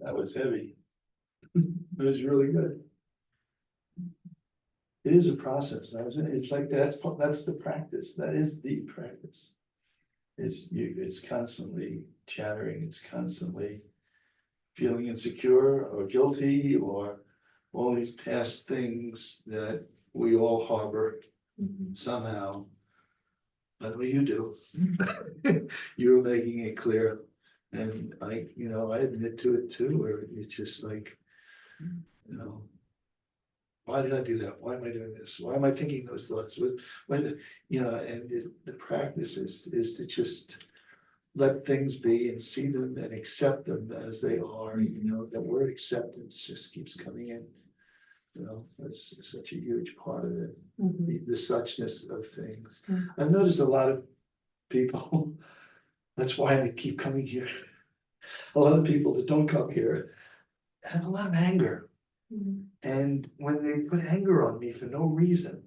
That was heavy. It was really good. It is a process. It's like that's the practice. That is the practice. It's constantly chattering. It's constantly feeling insecure or guilty, or all these past things that we all harbor somehow. But what you do, you're making it clear. And I admit to it too, where it's just like, why did I do that? Why am I doing this? Why am I thinking those thoughts? And the practice is to just let things be and see them and accept them as they are, you know, that word acceptance just keeps coming in. You know, it's such a huge part of it, the suchness of things. I've noticed a lot of people, that's why I keep coming here. A lot of people that don't come here have a lot of anger. And when they put anger on me for no reason,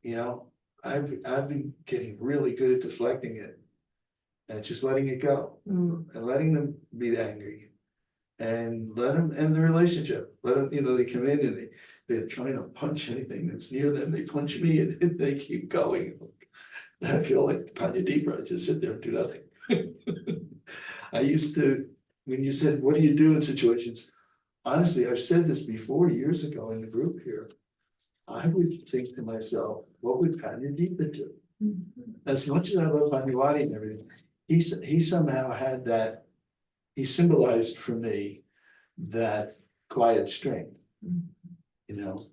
you know, I've been getting really good at deflecting it. And just letting it go and letting them be angry. And let them end the relationship. Let them, you know, they come in and they're trying to punch anything that's near them. They punch me and they keep going. And I feel like Tanya Deeper, I just sit there and do nothing. I used to, when you said, what do you do in situations? Honestly, I've said this before years ago in the group here. I would think to myself, what would Tanya Deeper do? As much as I love Panyawadi and everything, he somehow had that, he symbolized for me that quiet strength, you know,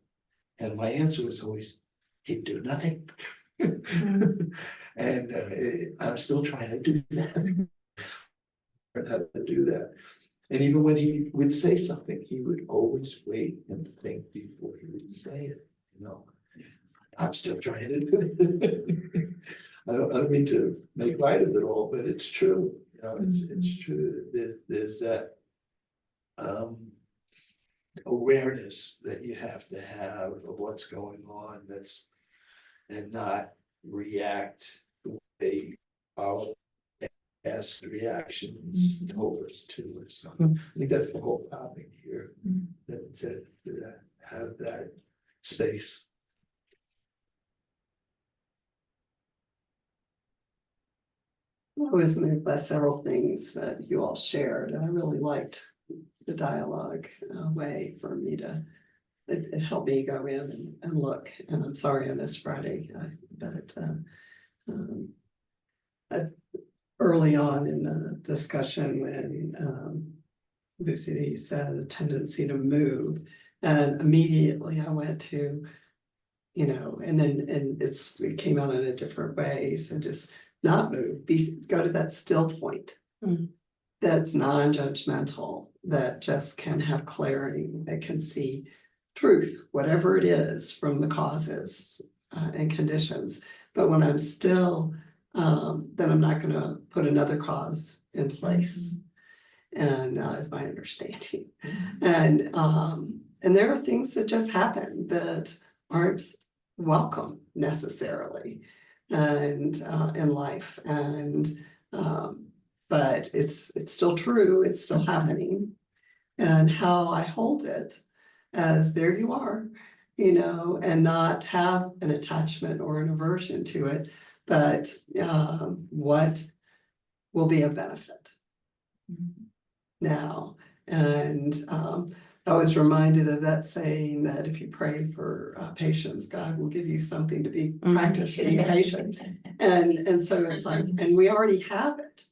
and my answer was always, he'd do nothing. And I'm still trying to do that. Learn how to do that. And even when he would say something, he would always wait and think before he would say it, you know. I'm still trying to do it. I don't mean to make light of it all, but it's true, you know, it's true. There's that awareness that you have to have of what's going on, that's, and not react the way our past reactions told us to or something. I think that's the whole topic here, that have that space. I was moved by several things that you all shared, and I really liked the dialogue way for me to, it helped me go in and look, and I'm sorry I missed Friday, but early on in the discussion when Bhusita said the tendency to move, and immediately I went to, you know, and then it came out in a different way, so just not move, go to that still point. That's non-judgmental, that just can have clarity, that can see truth, whatever it is from the causes and conditions. But when I'm still, then I'm not gonna put another cause in place. And is my understanding. And there are things that just happen that aren't welcome necessarily and in life, and but it's still true, it's still happening. And how I hold it as there you are, you know, and not have an attachment or an aversion to it, but what will be a benefit now. And I was reminded of that saying that if you pray for patience, God will give you something to be practiced being patient. And so it's like, and we already have it.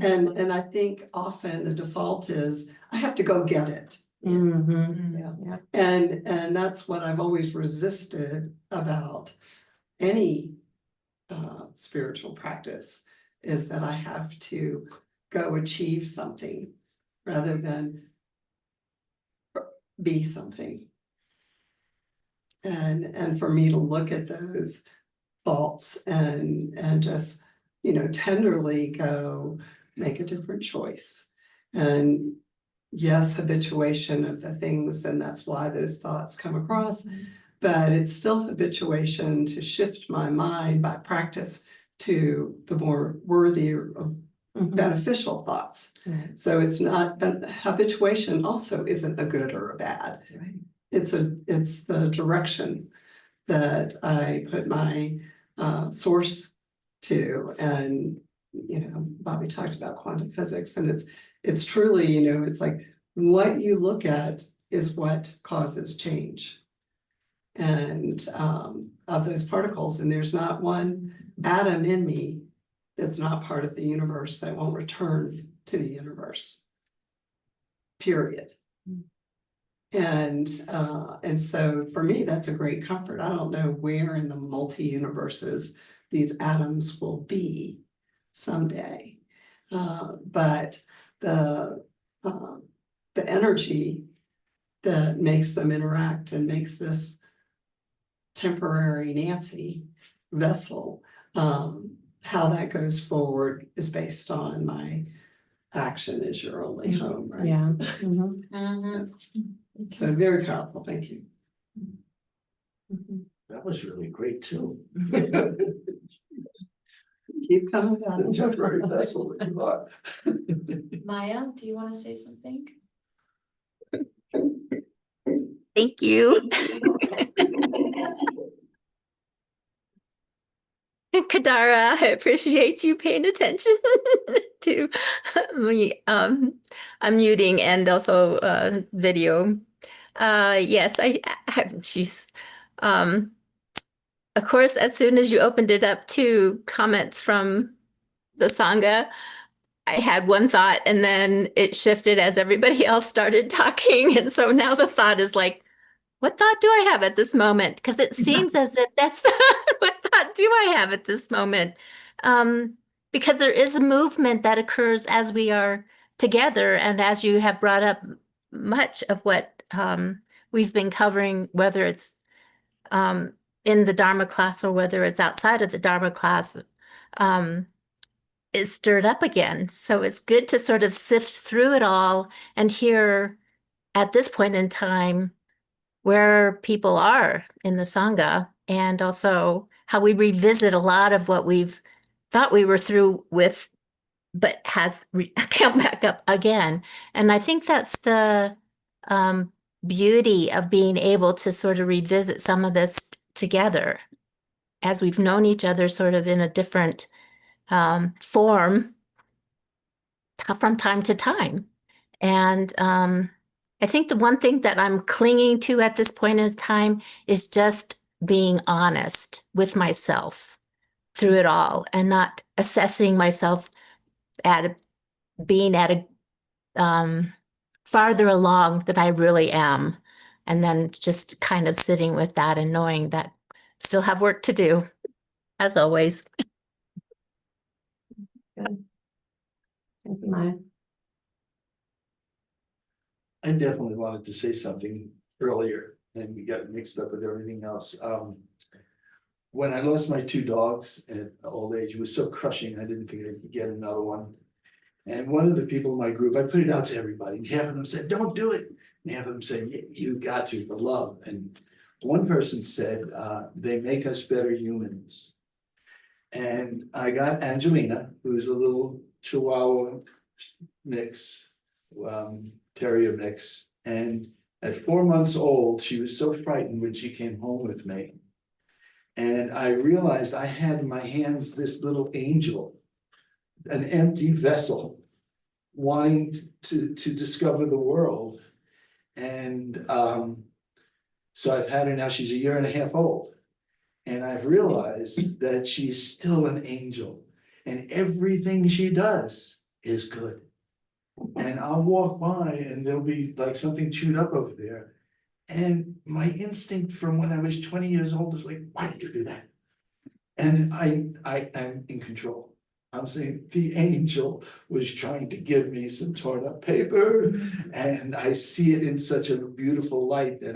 And I think often the default is, I have to go get it. Yeah. And that's what I've always resisted about any spiritual practice, is that I have to go achieve something rather than be something. And for me to look at those faults and just, you know, tenderly go make a different choice. And yes, habituation of the things, and that's why those thoughts come across, but it's still habituation to shift my mind by practice to the more worthy or beneficial thoughts. So it's not, but habituation also isn't a good or a bad. It's the direction that I put my source to. And you know, Bobby talked about quantum physics, and it's truly, you know, it's like what you look at is what causes change. And of those particles, and there's not one atom in me that's not part of the universe that won't return to the universe. Period. And so for me, that's a great comfort. I don't know where in the multi-universes these atoms will be someday, But the energy that makes them interact and makes this temporary Nancy vessel, how that goes forward is based on my action is your only home, right? Yeah. Mhm, So very powerful, thank you. mhm. That was really great too. Keep coming back. The temporary vessel that you are. Maya, do you want to say something? Thank you. Kadara, I appreciate you paying attention to me unmuting and also video. Yes, she's of course, as soon as you opened it up to comments from the Sangha, I had one thought and then it shifted as everybody else started talking. And so now the thought is like, what thought do I have at this moment? Because it seems as if that's what thought do I have at this moment? Because there is a movement that occurs as we are together, and as you have brought up much of what we've been covering, whether it's in the Dharma class or whether it's outside of the Dharma class, is stirred up again. So it's good to sort of sift through it all and hear at this point in time where people are in the Sangha, and also how we revisit a lot of what we've thought we were through with, but has come back up again. And I think that's the beauty of being able to sort of revisit some of this together as we've known each other sort of in a different form from time to time. And I think the one thing that I'm clinging to at this point in time is just being honest with myself through it all and not assessing myself being at a farther along than I really am. And then just kind of sitting with that and knowing that I still have work to do, as always. Good. Thank you, Maya. I definitely wanted to say something earlier and we got mixed up with everything else. When I lost my two dogs at old age, it was so crushing. I didn't think I could get another one. And one of the people in my group, I put it out to everybody. And half of them said, don't do it. And half of them said, you got to for love. And one person said, they make us better humans. And I got Angelina, who's a little Chihuahua mix, terrier mix. And at 4 months old, she was so frightened when she came home with me. And I realized I had in my hands this little angel, an empty vessel, wanting to discover the world. And so I've had her now, she's 1.5 years old. And I've realized that she's still an angel. And everything she does is good. And I'll walk by and there'll be like something chewed up over there. And my instinct from when I was 20 years old is like, why did you do that? And I am in control. I'm saying the angel was trying to give me some torn up paper, and I see it in such a beautiful light that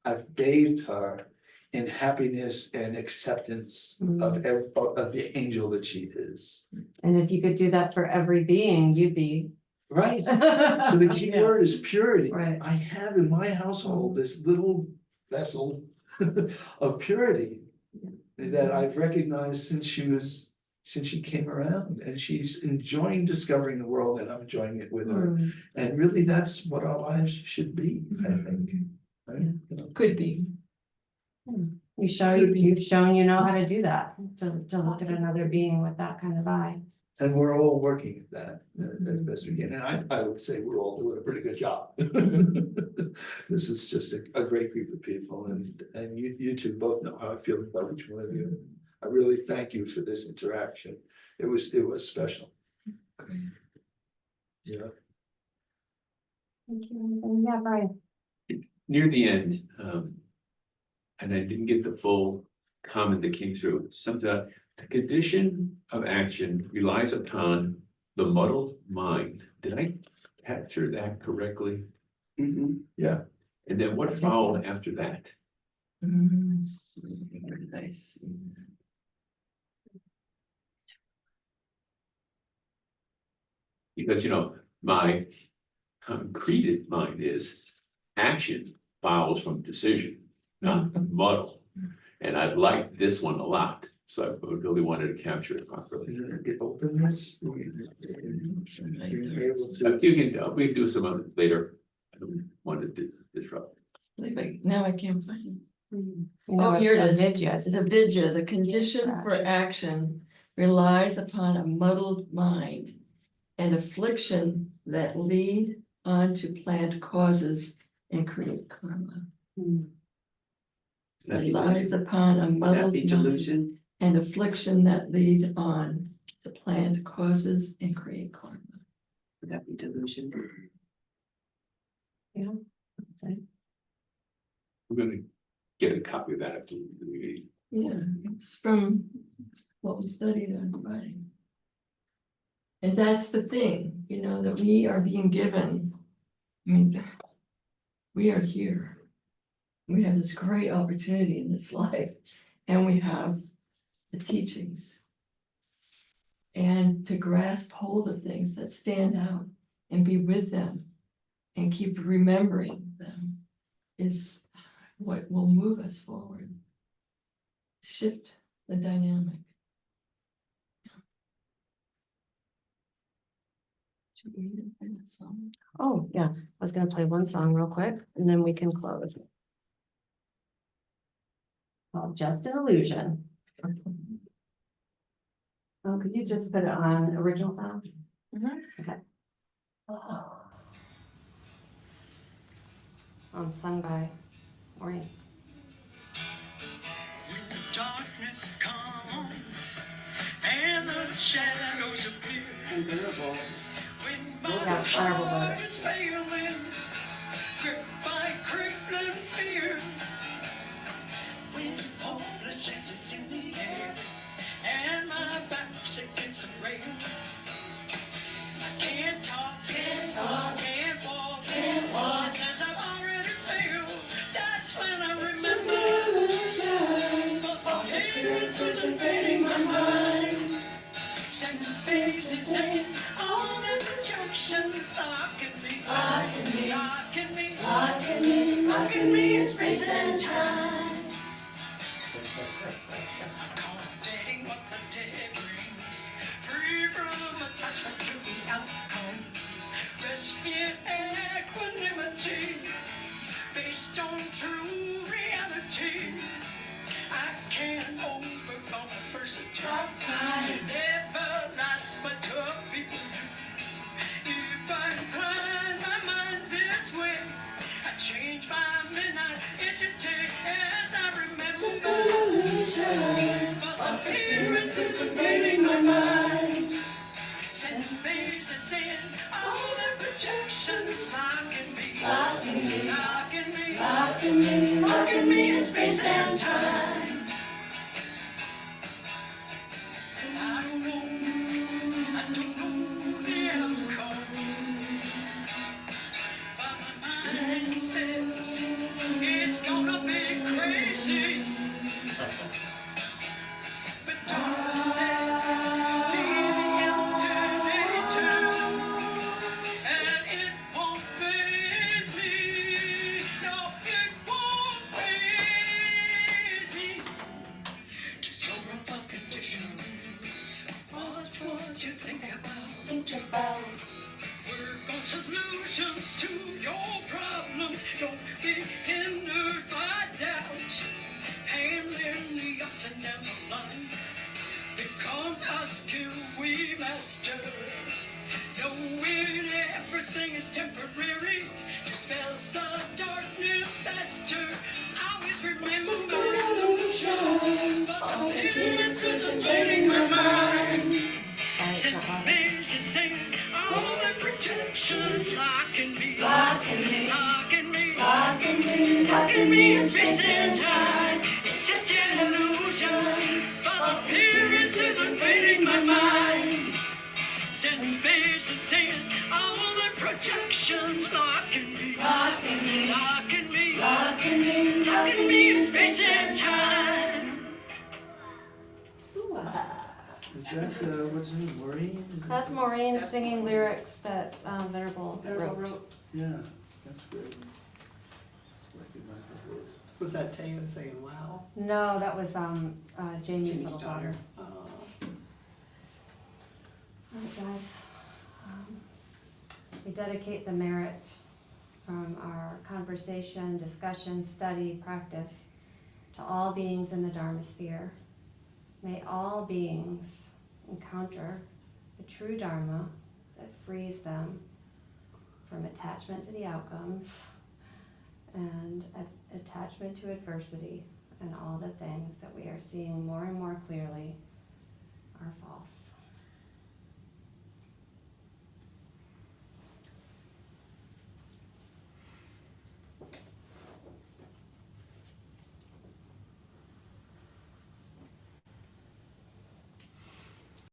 I've bathed her in happiness and acceptance of the angel that she is. And if you could do that for every being, you'd be. Right. So the key Yeah. word is purity. Right. I have in my household this little vessel of purity that I've recognized since she came around, and she's enjoying discovering the world and I'm enjoying it with her. And really that's what our lives should be, I think. Right? You know? Could be. You've shown you know how to do that, to look at another being with that kind of eye. And we're all working at that as best we can. And I would say we're all doing a pretty good job. This is just a great group of people, and you two both know how I feel about each one of you. I really thank you for this interaction. It was special. Yeah. Thank you. Yeah, Brian. Near the end, and I didn't get the full comment that came through, the condition of action relies upon the muddled mind, did I capture that correctly? Mhm. Yeah. And then what followed after that? Let's see, where did I see that? Because, my concreted mind is action follows from decision, not muddle. And I liked this one a lot, so I really wanted to capture it properly. Get openness. You can, we can do some other later. I don't want to disrupt. Now I can't find it. You Oh, know, here it is. avidya It's a vidya, the condition for action relies upon a muddled mind and affliction that lead on to planned causes and create karma. Relies upon a Would that muddled be mind delusion? and affliction that lead on to planned causes and create karma. Would that be delusion? We're gonna get a copy of that after we. Yeah, it's from what we studied on Friday. And that's the thing, that we are being given. I mean, we are here. We have this great opportunity in this life, and we have the teachings. And to grasp hold of things that stand out and be with them and keep remembering them is what will move us forward. Shift the dynamic. Should we play that song? Oh, yeah, I was gonna play one song real quick and then we can close. Called Just an Illusion. Oh, could you just put it on original sound? Okay. Sung by Maureen. When the darkness comes and the shadows appear, And Venerable. when my Yeah, Venerable heart wrote it. is failing, gripped by crippling fear, when hopelessness is in the air and my back's against the rail, I can't talk, can't walk, since I've already failed. That's when I remember. Just an illusion, false appearances invading my mind. Sense of space is saying all the projections locking me in space and time. Accommodating what the day brings, free from attachment to the outcome, rest in equanimity, based on true reality. I can't overcome adversity. Tough times never last, but tough people do. If I incline my mind this way, I change my midnight entity as I remember. It's just an illusion, false appearances invading my mind. Sense space is in all the projections locking me in space and time. I don't know the outcome, but my mind says it's gonna be crazy. But darkness says, see the alternator, and it won't faze me. No, it won't faze me. To so rough of conditions, watch what you think about. Work on solutions to your problems. Don't be hindered by doubt. Handling the ups and downs of life becomes a skill we master. Knowing everything is temporary dispels the darkness faster. Always remember, it's just an illusion, false appearances invading my mind. Since space is in all the projections locking me in space and time. It's just an illusion, false appearances invading my mind. Since space faces in all their projections, locking me in space and time. Is that, what's his name, Maureen? Is That's that- Maureen singing lyrics that Venerable Venerable wrote. wrote. Yeah, that's great. Recognize the voice. Was that Teo saying wow? No, that was Jamie's Jimmy's little daughter. daughter. Alright, guys. We dedicate the merit from our conversation, discussion, study, practice to all beings in the Dharma sphere. May all beings encounter the true Dharma that frees them from attachment to the outcomes and attachment to adversity and all the things that we are seeing more and more clearly are false.